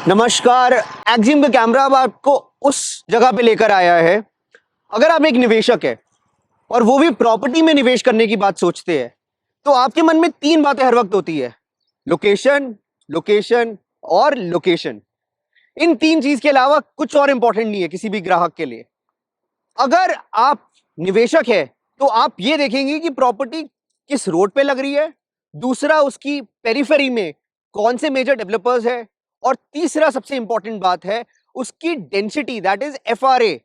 नमस्कार। एक्जिम का कैमरा अब आपको उस जगह पे लेकर आया है। अगर आप एक निवेशक है और वो भी प्रॉपर्टी में निवेश करने की बात सोचते हैं तो आपके मन में तीन बातें हर वक्त होती है: लोकेशन, लोकेशन और लोकेशन। इन तीन चीज के अलावा कुछ और इंपॉर्टेंट नहीं है किसी भी ग्राहक के लिए। अगर आप निवेशक है तो आप ये देखेंगे कि प्रॉपर्टी किस रोड पे लग रही है, दूसरा उसकी पेरिफेरी में कौन से मेजर डेवलपर्स है, और तीसरा सबसे इंपॉर्टेंट बात है उसकी डेंसिटी, दैट इज एफआरए।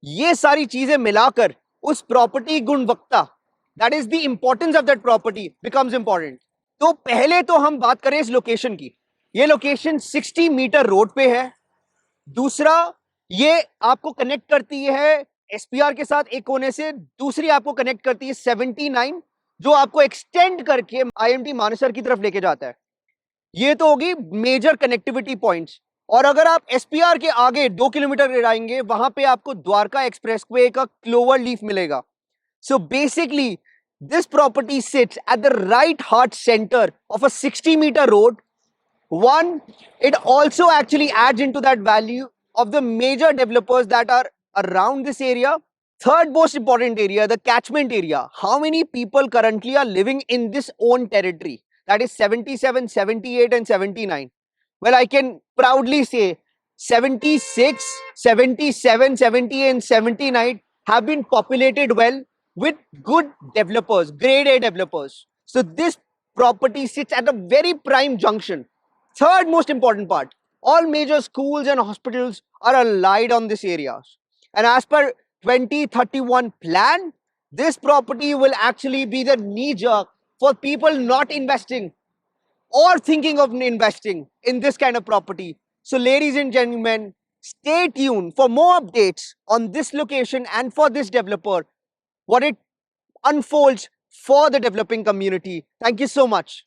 ये सारी चीजें मिलाकर उस प्रॉपर्टी गुणवत्ता, that is the importance of that property becomes important. तो पहले तो हम बात करें इस लोकेशन की। ये लोकेशन 60 मीटर रोड पे है। दूसरा, ये आपको कनेक्ट करती है एसपीआर के साथ एक कोने से, दूसरी आपको कनेक्ट करती है 79 जो आपको एक्सटेंड करके आईएमटी मानेसर की तरफ लेके जाता है। ये तो होगी मेजर कनेक्टिविटी पॉइंट्स। और अगर आप एसपीआर के आगे 2 किलोमीटर जाएंगे वहां पे आपको द्वारका एक्सप्रेसवे का क्लोवर लीफ मिलेगा। So basically this property seats at the right heart centre of a 60-meter road. One, it also actually adds into that value of the major developers that are around this area. Third most important area, the catchment area. How many people currently are living in this own territory? That is 77, 78 and 79. Well, I can proudly say 76, 77, 70 and 79 have been populated well with good developers, grade A developers. So this property sits at a very prime junction. Third most important part, all major schools and hospitals are allied on this area. And as per 2031 plan, this property will actually be the knee jerk for people not investing or thinking of investing in this kind of property. So ladies and gentlemen, stay tuned for more updates on this location and for this developer, what it unfolds for the developing community. Thank you so much.